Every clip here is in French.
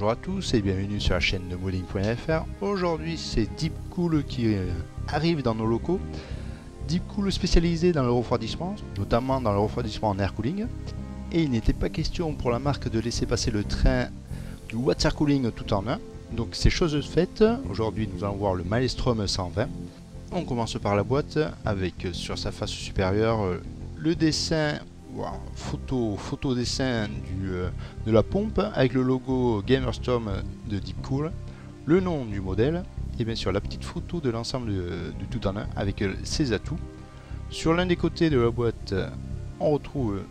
Bonjour à tous et bienvenue sur la chaîne de Modding.fr. Aujourd'hui c'est Deepcool qui arrive dans nos locaux. Deepcool spécialisé dans le refroidissement, notamment dans le refroidissement en air cooling. Et il n'était pas question pour la marque de laisser passer le train du water cooling tout en un. Donc c'est chose faite. Aujourd'hui nous allons voir le Maelstrom 120. On commence par la boîte avec sur sa face supérieure le dessin. Wow, photo dessin de la pompe avec le logo Gamerstorm de Deepcool, le nom du modèle et bien sûr la petite photo de l'ensemble de tout en un avec ses atouts. Sur l'un des côtés de la boîte, on retrouve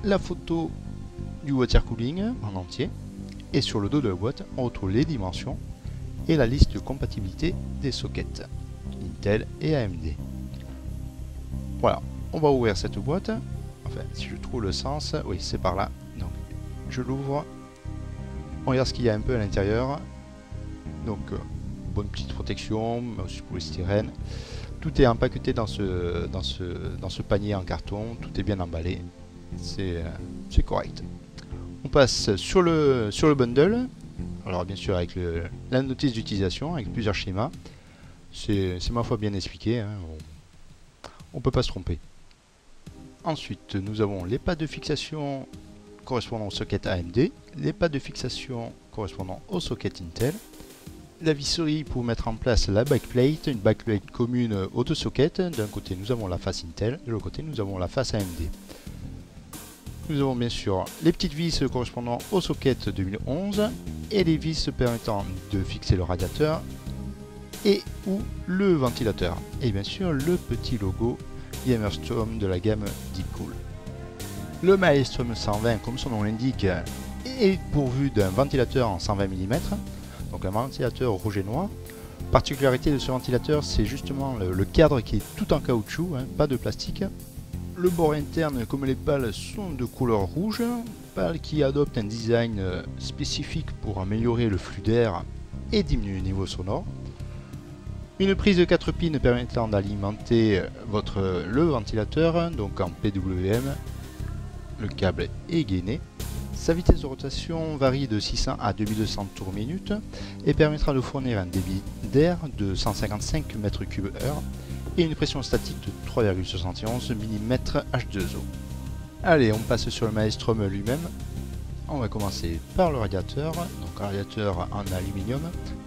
la photo du water cooling en entier et sur le dos de la boîte, on retrouve les dimensions et la liste de compatibilité des sockets Intel et AMD. Voilà, on va ouvrir cette boîte. Enfin, si je trouve le sens, oui, c'est par là. Donc, je l'ouvre. On regarde ce qu'il y a un peu à l'intérieur. Donc, bonne petite protection, aussi polystyrène. Tout est empaqueté dans ce panier en carton. Tout est bien emballé. C'est correct. On passe sur le bundle. Alors, bien sûr, avec la notice d'utilisation, avec plusieurs schémas. C'est ma foi bien expliqué. Hein. On peut pas se tromper. Ensuite, nous avons les pads de fixation correspondant au socket AMD, les pads de fixation correspondant au socket Intel, la visserie pour mettre en place la backplate, une backplate commune aux deux sockets. D'un côté, nous avons la face Intel, de l'autre côté, nous avons la face AMD. Nous avons bien sûr les petites vis correspondant au socket 2011 et les vis permettant de fixer le radiateur et ou le ventilateur. Et bien sûr, le petit logo Gamerstorm de la gamme Deepcool. Le Maelstrom 120, comme son nom l'indique, est pourvu d'un ventilateur en 120 mm, donc un ventilateur rouge et noir. Particularité de ce ventilateur, c'est justement le cadre qui est tout en caoutchouc, hein, pas de plastique. Le bord interne, comme les pales, sont de couleur rouge, pales qui adoptent un design spécifique pour améliorer le flux d'air et diminuer le niveau sonore. Une prise de 4 pins permettant d'alimenter le ventilateur, donc en PWM, le câble est gainé. Sa vitesse de rotation varie de 600 à 2200 tours minute et permettra de fournir un débit d'air de 155 m3/h et une pression statique de 3,71 mm H2O. Allez, on passe sur le Maelstrom lui-même. On va commencer par le radiateur, donc un radiateur en aluminium,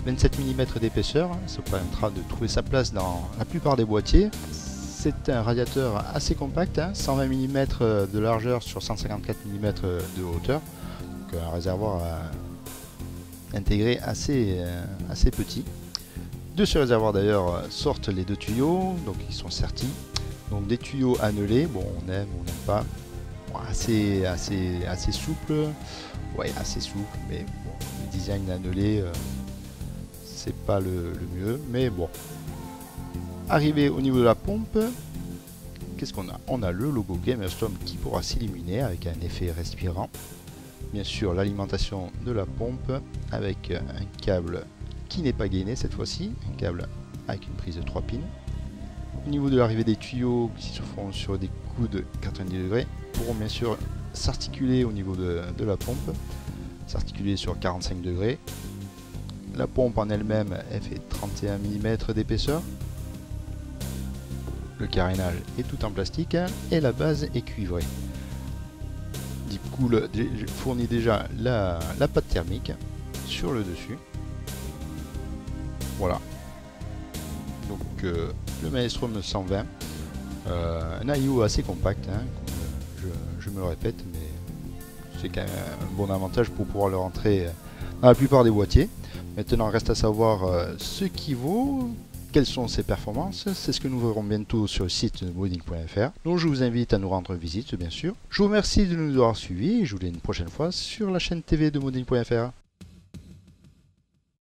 27 mm d'épaisseur, ça permettra de trouver sa place dans la plupart des boîtiers. C'est un radiateur assez compact, hein, 120 mm de largeur sur 154 mm de hauteur, donc un réservoir intégré assez petit. De ce réservoir d'ailleurs sortent les deux tuyaux, donc ils sont sertis, donc des tuyaux annelés, bon on aime, on n'aime pas. Assez souple, ouais, assez souple, mais bon, le design annelé c'est pas le mieux, mais bon. Arrivé au niveau de la pompe, qu'est-ce qu'on a? On a le logo Gamerstorm qui pourra s'illuminer avec un effet respirant. Bien sûr, l'alimentation de la pompe avec un câble qui n'est pas gainé cette fois-ci, un câble avec une prise de 3 pins. Au niveau de l'arrivée des tuyaux qui se font sur des coudes 90 degrés, pourront bien sûr s'articuler au niveau de la pompe, s'articuler sur 45 degrés. La pompe en elle-même, elle fait 31 mm d'épaisseur. Le carénage est tout en plastique et la base est cuivrée. Deepcool fournit déjà la pâte thermique sur le dessus. Voilà. Donc le Maelstrom 120, un IO assez compact, hein, comme je me le répète, mais c'est quand même un bon avantage pour pouvoir le rentrer dans la plupart des boîtiers. Maintenant, reste à savoir ce qui vaut, quelles sont ses performances. C'est ce que nous verrons bientôt sur le site Modding.fr. Donc je vous invite à nous rendre visite, bien sûr. Je vous remercie de nous avoir suivis et je vous dis une prochaine fois sur la chaîne TV de Modding.fr.